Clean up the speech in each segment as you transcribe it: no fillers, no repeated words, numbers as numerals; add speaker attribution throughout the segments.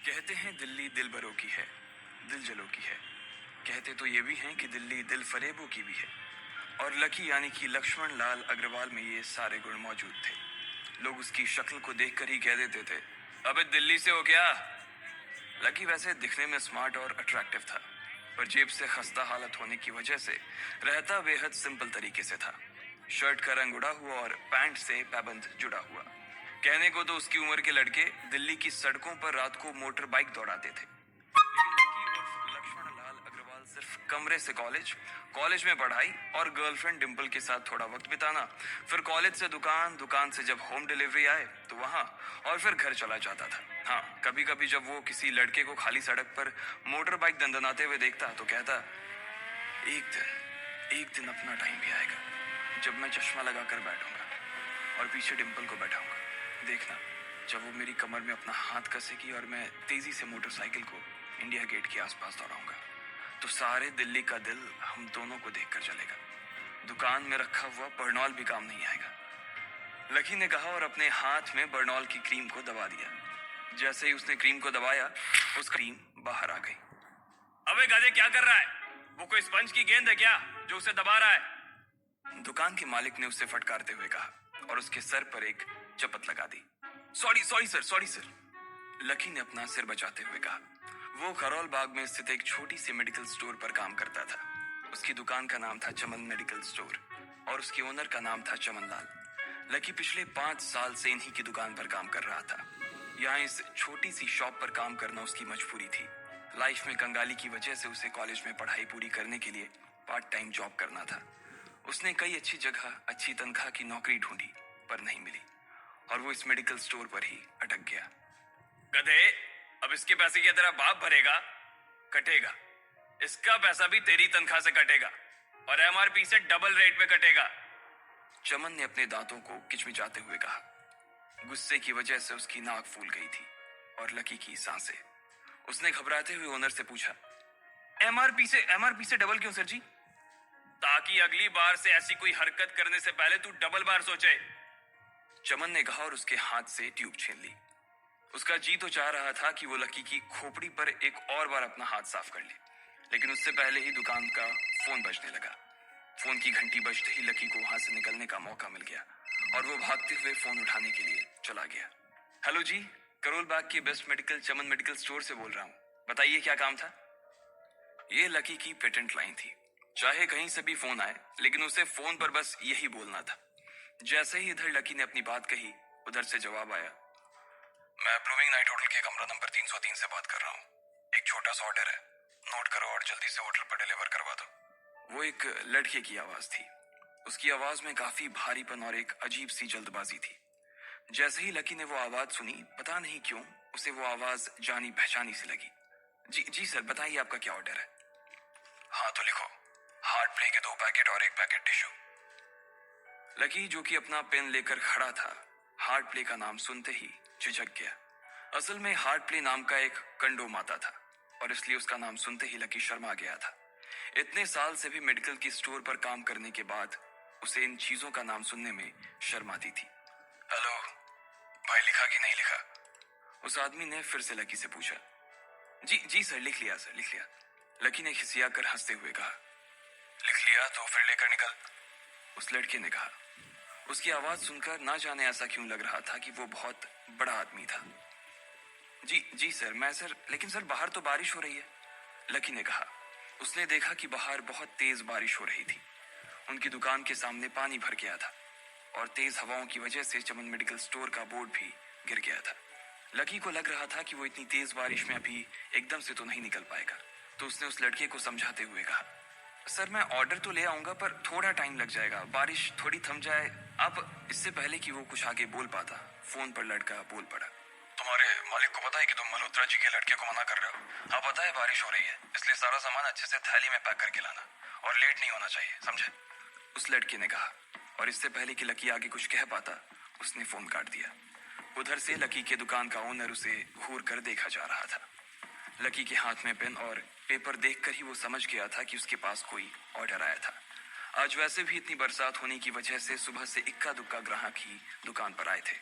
Speaker 1: कहते हैं दिल्ली दिल भरों की है, दिल जलों की है। कहते तो ये भी हैं कि दिल्ली दिल फरेबों की भी है। और लकी यानी कि लक्ष्मण लाल अग्रवाल में ये सारे गुण मौजूद थे। लोग उसकी शक्ल को देखकर ही कह देते थे, अबे दिल्ली से हो क्या। लकी वैसे दिखने में स्मार्ट और अट्रैक्टिव था, पर जेब से खस्ता हालत होने की वजह से रहता बेहद सिंपल तरीके से था। शर्ट का रंग उड़ा हुआ और पैंट से पैबंद जुड़ा हुआ। कहने को तो उसकी उम्र के लड़के दिल्ली की सड़कों पर रात को मोटर बाइक दौड़ाते थे, लेकिन लकी उर्फ लक्ष्मण लाल अग्रवाल सिर्फ कमरे से कॉलेज, कॉलेज में पढ़ाई और गर्लफ्रेंड डिंपल के साथ थोड़ा वक्त बिताना, फिर कॉलेज से दुकान, दुकान से जब होम डिलीवरी आए तो वहां, और फिर घर चला जाता था। हाँ, कभी कभी जब वो किसी लड़के को खाली सड़क पर मोटर बाइक दंदनाते हुए देखता तो कहता, एक दिन अपना टाइम भी आएगा जब मैं चश्मा लगाकर बैठूंगा और पीछे डिंपल को बैठाऊंगा। देखना, जब वो मेरी कमर में अपना हाथ कसेगी और मैं तेजी से मोटरसाइकिल को इंडिया गेट के आसपास दौड़ाऊंगा, तो सारे दिल्ली का दिल हम दोनों को देखकर चलेगा। दुकान में रखा हुआ बर्नॉल भी काम नहीं आएगा। लकी ने कहा और अपने हाथ में बर्नॉल की क्रीम को दबा दिया। जैसे ही उसने क्रीम को दबाया, उस क्रीम बाहर आ गई। अबे गधे, क्या कर रहा है? वो कोई स्पंज की गेंद है क्या जो उसे दबा रहा है? दुकान के मालिक ने उसे फटकारते हुए कहा और उसके सर पर एक चपत लगा दी। Sorry sir. लकी ने अपना सिर बचाते हुए कहा। वो करोल बाग में स्थित एक छोटी सी मेडिकल स्टोर पर काम करता था। उसकी दुकान का नाम था चमन मेडिकल स्टोर और उसके ओनर का नाम था चमन लाल। लकी पिछले 5 साल से इन्हीं की दुकान पर काम कर रहा था। यहाँ इस छोटी सी शॉप पर काम करना उसकी मजबूरी थी। लाइफ में कंगाली की वजह से उसे कॉलेज में पढ़ाई पूरी करने के लिए पार्ट टाइम जॉब करना था। उसने कई अच्छी जगह अच्छी तनख्वाह की नौकरी ढूंढी, पर नहीं मिली और वो इस मेडिकल स्टोर पर ही अटक गया। गधे, अब इसके पैसे क्या तेरा बाप भरेगा? कटेगा। इसका पैसा भी तेरी तनख्वाह से कटेगा और एमआरपी से डबल रेट में कटेगा। चमन ने अपने दांतों को किचमिचाते हुए कहा। गुस्से की वजह से उसकी नाक फूल गई थी और लकी की सांसें। उसने घबराते हुए ओनर से पूछा, एमआरपी से डबल क्यों सर जी? ताकि अगली बार से ऐसी कोई हरकत करने से पहले तू डबल बार सोचे। चमन ने कहा और उसके हाथ से ट्यूब छीन ली। उसका जी तो चाह रहा था कि वो लकी की खोपड़ी पर एक और बार अपना हाथ साफ कर ले, लेकिन उससे पहले ही दुकान का फोन बजने लगा। फोन की घंटी बजते ही लकी को वहां से निकलने का मौका मिल गया और वो भागते हुए फोन उठाने के लिए चला गया। हेलो जी, करोल बाग की बेस्ट मेडिकल चमन मेडिकल स्टोर से बोल रहा हूँ, बताइए क्या काम था? ये लकी की पेटेंट लाइन थी। चाहे कहीं से भी फोन आए, लेकिन उसे फोन पर बस यही बोलना था। जैसे ही इधर लकी ने अपनी बात कही, उधर से जवाब आया, मैं अप्रूविंग नाइट होटल के कमरा नंबर 303 से बात कर रहा हूँ। एक छोटा सा ऑर्डर है, नोट करो और जल्दी से होटल पर डिलीवर करवा दो। वो एक लड़के की आवाज थी। उसकी आवाज में काफी भारीपन और एक अजीब सी जल्दबाजी थी। जैसे ही लकी ने वो आवाज सुनी, पता नहीं क्यों उसे वो आवाज जानी पहचानी सी लगी। जी सर, बताइए आपका क्या ऑर्डर है? हाँ तो लिखो, हार्ट प्ले के 2 पैकेट और 1 पैकेट टिश्यू। लकी, जो कि अपना पेन लेकर खड़ा था, हार्ट प्ले का नाम सुनते ही झिझक गया। असल में हार्ट प्ले नाम का एक कंडोम आता था और इसलिए उसका नाम सुनते ही लकी शर्मा गया था। इतने साल से भी मेडिकल की स्टोर पर काम करने के बाद उसे इन चीजों का नाम सुनने में शर्म आती थी। हेलो भाई, लिखा कि नहीं लिखा? उस आदमी ने फिर से लकी से पूछा। जी सर, लिख लिया सर, लिख लिया। लकी ने खिसिया कर हंसते हुए कहा। लिख लिया तो फिर लेकर निकल, उस लड़के ने कहा। उसकी आवाज सुनकर ना जाने ऐसा क्यों लग रहा था कि वो बहुत बड़ा आदमी था। जी सर, लेकिन सर बाहर तो बारिश हो रही है, लकी ने कहा। उसने देखा कि बाहर बहुत तेज बारिश हो रही थी। उनकी दुकान के सामने पानी भर गया था और तेज हवाओं की वजह से चमन मेडिकल स्टोर का बोर्ड भी गिर गया था। लकी को लग रहा था कि वो इतनी तेज बारिश में अभी एकदम से तो नहीं निकल पाएगा, तो उसने उस लड़के को समझाते हुए कहा, सर मैं ऑर्डर तो ले आऊंगा पर थोड़ा टाइम लग जाएगा, बारिश थोड़ी थम जाए। अब इससे पहले कि वो कुछ आगे बोल पाता, फोन पर लड़का बोल पड़ा। तुम्हारे मालिक को पता है कि तुम मल्होत्रा जी के लड़के को मना कर रहे हो? हाँ पता है, बारिश हो रही है, इसलिए सारा सामान अच्छे से थैली में पैक करके लाना और लेट नहीं होना चाहिए, समझे? उस लड़के ने कहा और इससे पहले कि लकी आगे कुछ कह पाता, उसने फोन काट दिया। उधर से लकी के दुकान का ओनर उसे घूर कर देखा जा रहा था। लकी के हाथ में पेन और पेपर देखकर ही वो समझ गया था कि उसके पास कोई ऑर्डर आया था। आज वैसे भी इतनी बरसात होने की वजह से सुबह से इक्का दुक्का ग्राहक ही दुकान पर आए थे।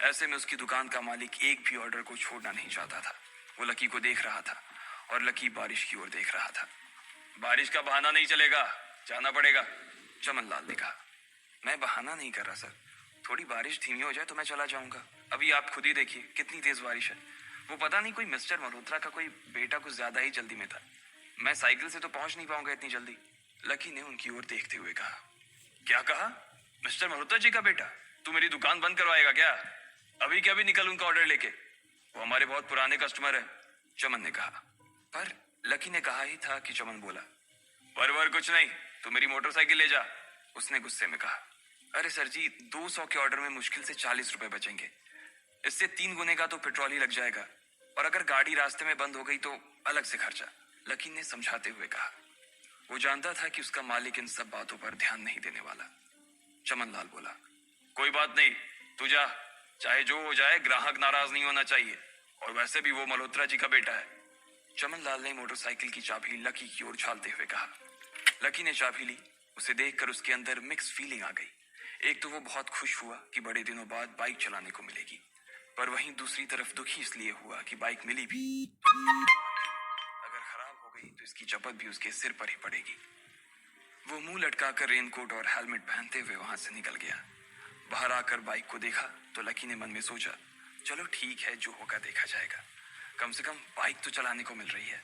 Speaker 1: ऐसे में उसकी दुकान का मालिक एक भी ऑर्डर को छोड़ना नहीं चाहता था। वो लकी को देख रहा था और लकी बारिश की ओर देख रहा था। बारिश का बहाना नहीं चलेगा, जाना पड़ेगा, चमनलाल ने कहा। मैं बहाना नहीं कर रहा सर, थोड़ी बारिश धीमी हो जाए तो मैं चला जाऊंगा। अभी आप खुद ही देखिए कितनी तेज बारिश है। वो पता नहीं कोई मिस्टर मल्होत्रा का कोई बेटा कुछ ज्यादा ही जल्दी में था। मैं साइकिल से तो पहुंच नहीं पाऊंगा इतनी जल्दी। लकी ने उनकी ओर देखते हुए कहा। क्या कहा? मिस्टर मल्होत्रा जी का बेटा? तू मेरी दुकान बंद करवाएगा क्या? अभी क्या भी निकल उनका ऑर्डर लेके, वो हमारे बहुत पुराने कस्टमर है, चमन ने कहा। पर लकी ने कहा ही था कि चमन बोला। पर कुछ नहीं, तू मेरी मोटरसाइकिल ले जा, उसने गुस्से में कहा। अरे सर जी, 200 के ऑर्डर में मुश्किल से 40 रुपए बचेंगे, इससे 3 गुने का तो पेट्रोल ही लग जाएगा, और अगर गाड़ी रास्ते में बंद हो गई तो अलग से खर्चा, लकी ने समझाते हुए कहा। वो जानता था कि उसका मालिक इन सब बातों पर ध्यान नहीं देने वाला। चमनलाल बोला। कोई बात नहीं, तू जा, चाहे जो हो जाए ग्राहक नाराज नहीं होना चाहिए, और वैसे भी वो मल्होत्रा जी का बेटा है। चमनलाल ने मोटरसाइकिल की चाबी लकी की ओर उछालते हुए कहा। लकी ने चाबी ली। उसे देखकर उसके अंदर मिक्स फीलिंग आ गई। एक तो वो बहुत खुश हुआ कि बड़े दिनों बाद बाइक चलाने को मिलेगी, पर वहीं दूसरी तरफ दुखी इसलिए हुआ कि बाइक मिली भी, अगर खराब हो गई तो इसकी चपत भी उसके सिर पर ही पड़ेगी। वो मुंह लटकाकर रेनकोट और हेलमेट पहनते हुए वहां से निकल गया। बाहर आकर बाइक को देखा तो लकी ने मन में सोचा, चलो ठीक है, जो होगा देखा जाएगा, कम से कम बाइक तो चलाने को मिल रही है।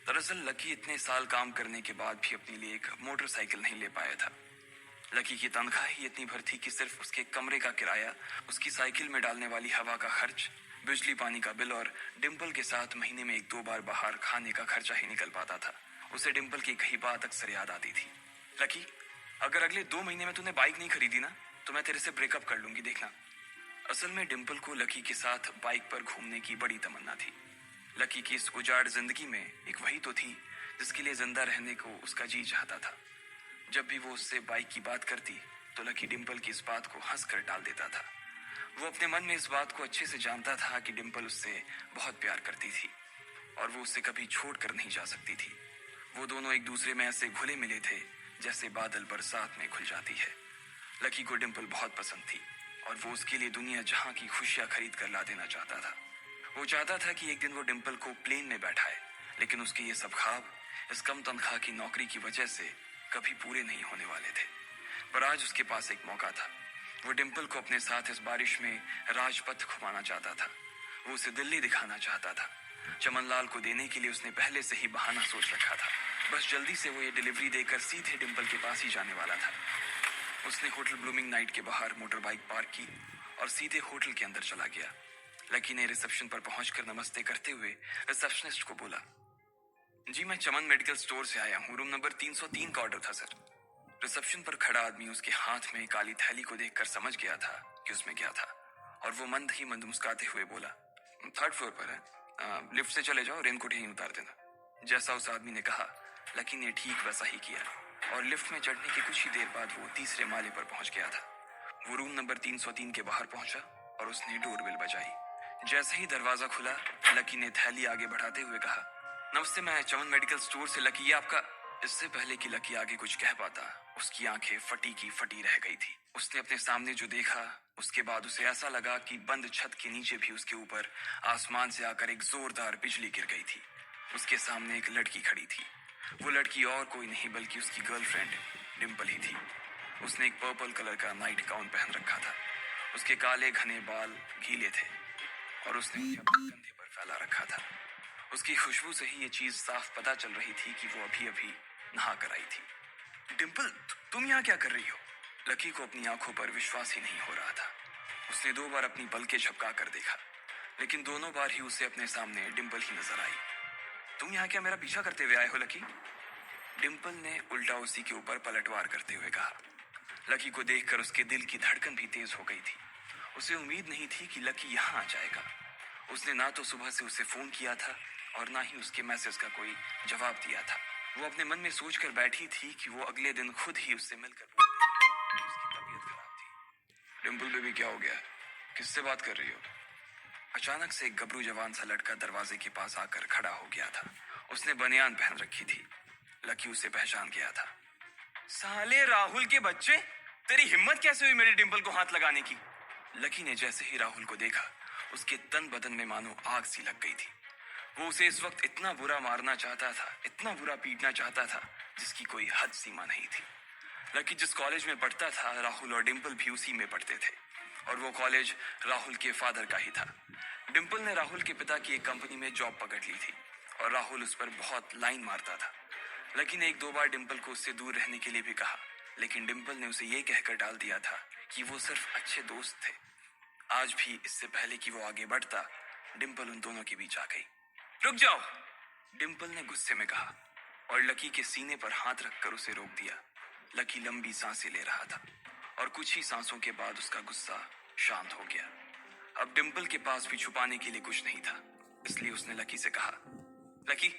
Speaker 1: दरअसल लकी इतने साल काम करने के बाद भी अपने लिए एक मोटरसाइकिल नहीं ले पाया था। लकी की तनख्वाह ही इतनी भर थी कि सिर्फ उसके कमरे का किराया, उसकी साइकिल में डालने वाली हवा का खर्च, बिजली पानी का बिल और डिम्पल के साथ महीने में 1-2 बार बाहर खाने का खर्चा ही निकल पाता था। उसे डिम्पल की कही बात अक्सर याद आती थी। लकी, अगर अगले 2 महीने में तूने बाइक नहीं खरीदी ना तो मैं तेरे से ब्रेकअप कर लूंगी, देखना। असल में डिम्पल को लकी के साथ बाइक पर घूमने की बड़ी तमन्ना थी। लकी की इस उजाड़ जिंदगी में एक वही तो थी जिसके लिए जिंदा रहने को उसका जी चाहता था। जब भी वो उससे बाइक की बात करती तो लकी डिम्पल की इस बात को हंसकर टाल देता था। वो अपने मन में इस बात को अच्छे से जानता था कि डिम्पल उससे बहुत प्यार करती थी और वो उससे कभी छोड़ कर नहीं जा सकती थी। वो दोनों एक दूसरे में ऐसे घुले मिले थे जैसे बादल बरसात में घुल जाती है। लकी को डिम्पल बहुत पसंद थी और वो उसके लिए दुनिया जहां की खुशियां खरीद कर ला देना चाहता था। वो चाहता था कि एक दिन वो डिम्पल को प्लेन में बैठाए, लेकिन उसके ये सब ख्वाब इस कम तनख्वाह की नौकरी की वजह से कभी पूरे नहीं होने वाले थे। पर आज उसके पास एक मौका था। वो डिम्पल को अपने साथ इस बारिश में राजपथ घुमाना चाहता था। वो उसे दिल्ली दिखाना चाहता था। चमनलाल को देने के लिए उसने पहले से ही बहाना सोच रखा था। बस जल्दी से वो ये डिलीवरी देकर सीधे डिम्पल के पास ही जाने वाला था। उसने होटल ब्लूमिंग नाइट के बाहर मोटर बाइक पार्क की और सीधे होटल के अंदर चला गया। लकी ने रिसेप्शन पर पहुंचकर नमस्ते करते हुए रिसेप्शनिस्ट को बोला, जी मैं चमन मेडिकल स्टोर से आया हूँ, रूम नंबर 303 का ऑर्डर था सर। रिसेप्शन पर खड़ा आदमी उसके हाथ में काली थैली को देखकर समझ गया था कि उसमें क्या था, और वो मंद ही मंद मुस्कुराते हुए बोला, 3rd फ्लोर पर है, लिफ्ट से चले जाओ, रेनकोट यहीं उतार देना। जैसा उस आदमी ने कहा लकी ने ठीक वैसा ही किया और लिफ्ट में चढ़ने के कुछ ही देर बाद वो 3रे माले पर पहुंच गया था। वो रूम नंबर 303 के बाहर पहुंचा और उसने डोरबेल बजाई। जैसे ही दरवाजा खुला लकी ने थैली आगे बढ़ाते हुए कहा, नमस्ते, मैं चमन मेडिकल स्टोर से लकी, ये आपका। इससे पहले कि लकी आगे कुछ कह पाता उसकी आंखें फटी की फटी रह गई थी। उसने अपने सामने जो देखा उसके बाद उसे ऐसा लगा कि बंद छत के नीचे भी उसके ऊपर आसमान से आकर एक जोरदार बिजली गिर गई थी। उसके सामने एक लड़की खड़ी थी। वो लड़की और कोई नहीं बल्कि उसकी गर्लफ्रेंड डिम्पल ही थी। उसने एक पर्पल कलर का नाइट गाउन पहन रखा था। उसके काले घने बाल गीले थे और उसने उन्हें अपने कंधे पर फैला रखा था। उसकी खुशबू से ही ये चीज साफ पता चल रही थी कि वो अभी अभी नहा कर आई थी। डिम्पल, तुम यहाँ क्या कर रही हो? लकी को अपनी आंखों पर विश्वास ही नहीं हो रहा था। उसने 2 बार अपनी पलकें झपका कर देखा, लेकिन दोनों बार ही उसे अपने सामने डिम्पल ही नजर आई। तुम यहाँ क्या मेरा पीछा करते हुए आए हो लकी? डिम्पल ने उल्टा उसी के ऊपर पलटवार करते हुए कहा। लकी को देखकर उसके दिल की धड़कन भी तेज हो गई थी। उसे उम्मीद नहीं थी कि लकी यहाँ आ जाएगा। उसने ना तो सुबह से उसे फोन किया था और ना ही उसके मैसेज का कोई जवाब दिया था। वो अपने मन में सोचकर बैठी थी कि वो अगले दिन खुद ही उससे मिलकर बोल देगी। उसकी तबीयत खराब थी। डिम्पल बेबी, क्या हो गया? किससे बात कर रही हो? अचानक से एक गबरू जवान सा लड़का दरवाजे के पास आकर खड़ा हो गया था। उसने बनियान पहन रखी थी। लकी उसे पहचान गया था। साले राहुल के बच्चे, तेरी हिम्मत कैसे हुई मेरी डिम्पल को हाथ लगाने की? लकी ने जैसे ही राहुल को देखा उसके तन बदन में मानो आग सी लग गई थी। वो उसे इस वक्त इतना बुरा मारना चाहता था, इतना बुरा पीटना चाहता था, जिसकी कोई हद सीमा नहीं थी। लकी जिस कॉलेज में पढ़ता था, राहुल और डिम्पल भी उसी में पढ़ते थे, और वो कॉलेज राहुल के फादर का ही था। डिम्पल ने राहुल के पिता की एक कंपनी में जॉब पकड़ ली थी, और राहुल उस पर बहुत लाइन मारता था। लकी ने एक दो बार डिम्पल को उससे दूर रहने के लिए भी कहा, लेकिन डिम्पल ने उसे ये कहकर टाल दिया था कि वो सिर्फ अच्छे दोस्त थे। आज भी इससे पहले कि वो आगे बढ़ता, डिम्पल उन दोनों के बीच आ गई। रुक जाओ, डिम्पल ने गुस्से में कहा, और लकी के सीने पर हाथ रखकर उसे रोक दिया। लकी लंबी सांसें ले रहा था, और कुछ ही सांसों के बाद उसका गुस्सा शांत हो गया। अब डिम्पल के पास भी छुपाने के लिए कुछ नहीं था, इसलिए उसने लकी से कहा, लकी,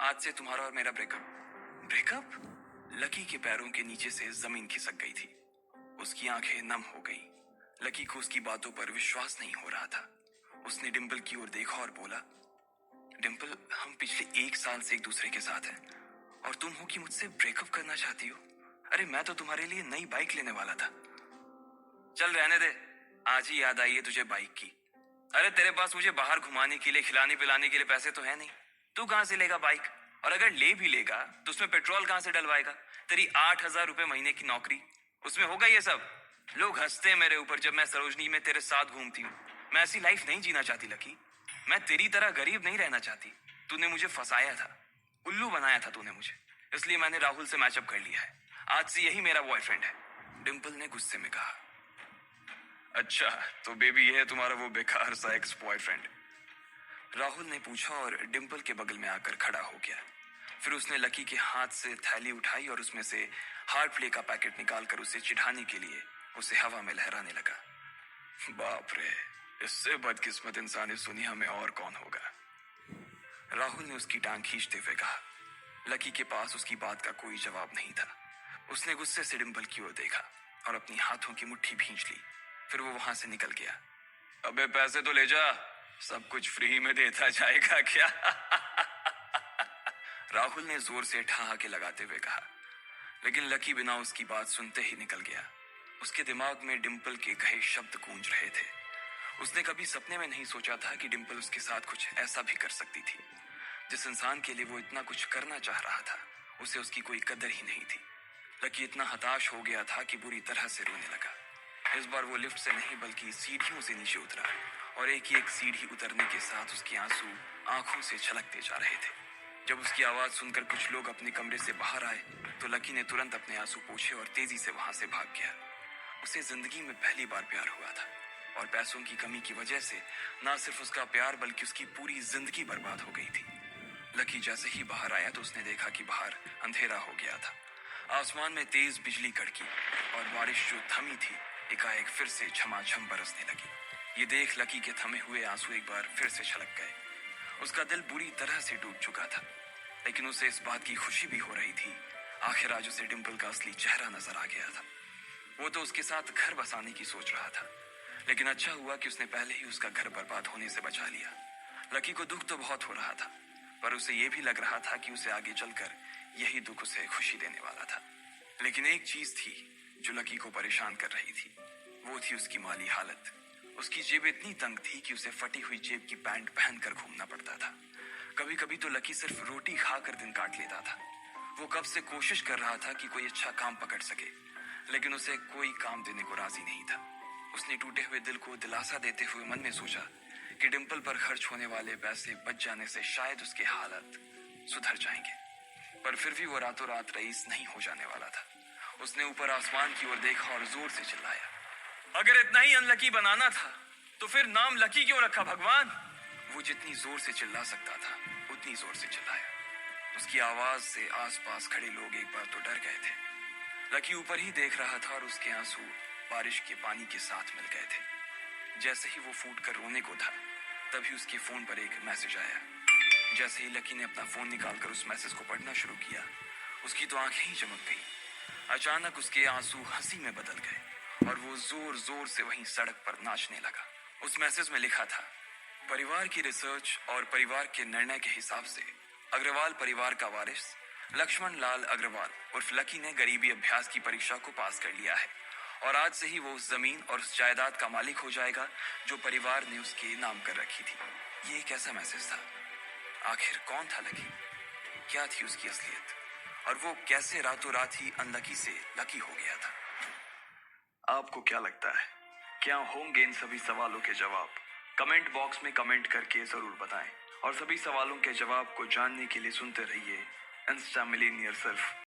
Speaker 1: आज से तुम्हारा और मेरा ब्रेकअप। ब्रेकअप? लकी के पैरों के नीचे से जमीन खिसक गई थी। उसकी आंखें नम हो गई। लकी को उसकी बातों पर विश्वास नहीं हो रहा था। उसने डिम्पल की ओर देखा और बोला, डिम्पल, हम पिछले 1 साल से एक दूसरे के साथ हैं, और तुम हो कि मुझसे ब्रेकअप करना चाहती हो? अरे मैं तो तुम्हारे लिए नई बाइक लेने वाला था। चल रहने दे, आज ही याद आई है तुझे बाइक की। अरे तेरे पास मुझे बाहर घुमाने के लिए, खिलाने पिलाने के लिए पैसे तो है नहीं। तू कहां से लेगा बाइक? और अगर ले भी लेगा तो उसमें पेट्रोल कहां से डलवाएगा? तेरी 8,000 रुपए महीने की नौकरी, उसमें होगा ये सब? लोग हंसते हैं मेरे ऊपर जब मैं सरोजनी में तेरे साथ घूमती हूँ। मैं ऐसी लाइफ नहीं जीना चाहती लकी। मैं तेरी तरह गरीब नहीं रहना चाहती। तूने मुझे फंसाया था, उल्लू बनाया था तूने मुझे, इसलिए मैंने राहुल से मैचअप कर लिया है। आज से यही मेरा बॉयफ्रेंड है, डिम्पल ने गुस्से में कहा। अच्छा, तो बेबी ये है तुम्हारा वो बेकार सा एक्स बॉयफ्रेंड? राहुल ने पूछा और डिम्पल के बगल में आकर खड़ा हो गया। फिर उसने लकी के हाथ से थैली उठाई और उसमें से हार्ड प्ले का पैकेट निकालकर उसे चिढ़ाने के लिए उसे हवा में लहराने लगा। बाप रे, इससे बदकिस्मत इंसान इस दुनिया में और कौन होगा? राहुल ने उसकी टांग खींचते हुए कहा। लकी के पास उसकी बात का कोई जवाब नहीं था। उसने गुस्से से डिम्पल की ओर देखा और अपनी हाथों की मुट्ठी भींच ली। फिर वो वहां से निकल गया। अबे पैसे तो ले जा, सब कुछ फ्री में देता जाएगा क्या? राहुल ने जोर से ठहाके लगाते हुए कहा, लेकिन लकी बिना उसकी बात सुनते ही निकल गया। उसके दिमाग में डिम्पल के कहे शब्द गूंज रहे थे। उसने कभी सपने में नहीं सोचा था कि डिम्पल उसके साथ कुछ ऐसा भी कर सकती थी। जिस इंसान के लिए वो इतना कुछ करना चाह रहा था, उसे उसकी कोई कदर ही नहीं थी। लकी इतना हताश हो गया था कि बुरी तरह से रोने लगा। इस बार वो लिफ्ट से नहीं बल्कि सीढ़ियों से नीचे उतरा, और एक एक सीढ़ी उतरने के साथ उसके आंसू आंखों से छलकते जा रहे थे। जब उसकी आवाज सुनकर कुछ लोग अपने कमरे से बाहर आए तो लकी ने तुरंत अपने आंसू पोंछे और तेजी से वहां से भाग गया। उसे जिंदगी में पहली बार प्यार हुआ था, और पैसों की कमी की वजह से ना सिर्फ उसका प्यार बल्कि उसकी पूरी जिंदगी बर्बाद हो गई थी। लकी जैसे ही बाहर आया तो उसने देखा कि बाहर अंधेरा हो गया था। आसमान में तेज बिजली कड़की और बारिश जो थमी थी एकाएक फिर से झमाझम बरसने लगी। ये देख लकी के थमे हुए आंसू एक बार फिर से छलक गए। उसका दिल बुरी तरह से डूब चुका था, लेकिन उसे इस बात की खुशी भी हो रही थी। आखिर आज उसे डिम्पल का असली चेहरा नजर आ गया था। वो तो उसके साथ घर बसाने की सोच रहा था, लेकिन अच्छा हुआ कि उसने पहले ही उसका घर बर्बाद होने से बचा लिया। लकी को दुख तो बहुत हो रहा था, पर उसे ये भी लग रहा था कि उसे आगे चलकर यही दुख उसे खुशी देने वाला था। लेकिन एक चीज थी जो लकी को परेशान कर रही थी, वो थी उसकी माली हालत। उसकी जेब इतनी तंग थी कि उसे फटी हुई जेब की पैंट पहनकर घूमना पड़ता था। कभी कभी तो लकी सिर्फ रोटी खाकर दिन काट लेता था। वो कब से कोशिश कर रहा था कि कोई अच्छा काम पकड़ सके, लेकिन उसे कोई काम देने को राजी नहीं था। उसने टूटे हुए दिल को दिलासा देते हुए मन में सोचा कि डिम्पल पर खर्च होने वाले पैसे बच जाने से शायद उसके हालत सुधर जाएंगे। पर फिर भी वो रातों रात रईस नहीं हो जाने वाला था। उसने ऊपर आसमान की ओर देखा और जोर से चिल्लाया, अगर इतना ही अनलकी बनाना था तो फिर नाम लकी क्यों रखा भगवान? वो जितनी जोर से चिल्ला सकता था उतनी जोर से चिल्लाया। उसकी आवाज से आसपास खड़े लोग एक बार तो डर गए थे। लकी ऊपर ही देख रहा था और उसके आंसू बारिश के पानी के साथ मिल गए थे। जैसे ही वो फूट कर रोने को था, तभी उसके फोन पर एक मैसेज आया। जैसे ही लकी ने अपना फोन निकालकर उस मैसेज को पढ़ना शुरू किया, उसकी तो आंखें ही चमक गई। अचानक उसके आंसू हंसी में बदल गए और वो जोर जोर से वहीं सड़क पर नाचने लगा। उस मैसेज में लिखा था, परिवार की रिसर्च और परिवार के निर्णय के हिसाब से अग्रवाल परिवार का वारिस लक्ष्मण लाल अग्रवाल उर्फ लकी ने गरीबी अभ्यास की परीक्षा को पास कर लिया है, और आज से ही वो उस जमीन और उस जायदाद का मालिक हो जाएगा जो परिवार ने उसके नाम कर रखी थी। ये एक ऐसा मैसेज था आखिर कौन था लकी? क्या थी उसकी असलियत? और वो कैसे रातों रात ही अनलकी से लकी हो गया था? आपको क्या लगता है, क्या होंगे इन सभी सवालों के जवाब? कमेंट बॉक्स में कमेंट करके जरूर बताएं। और सभी सवालों के जवाब को जानने के लिए सुनते रहिए इंस्टा मिलीनियर सिर्फ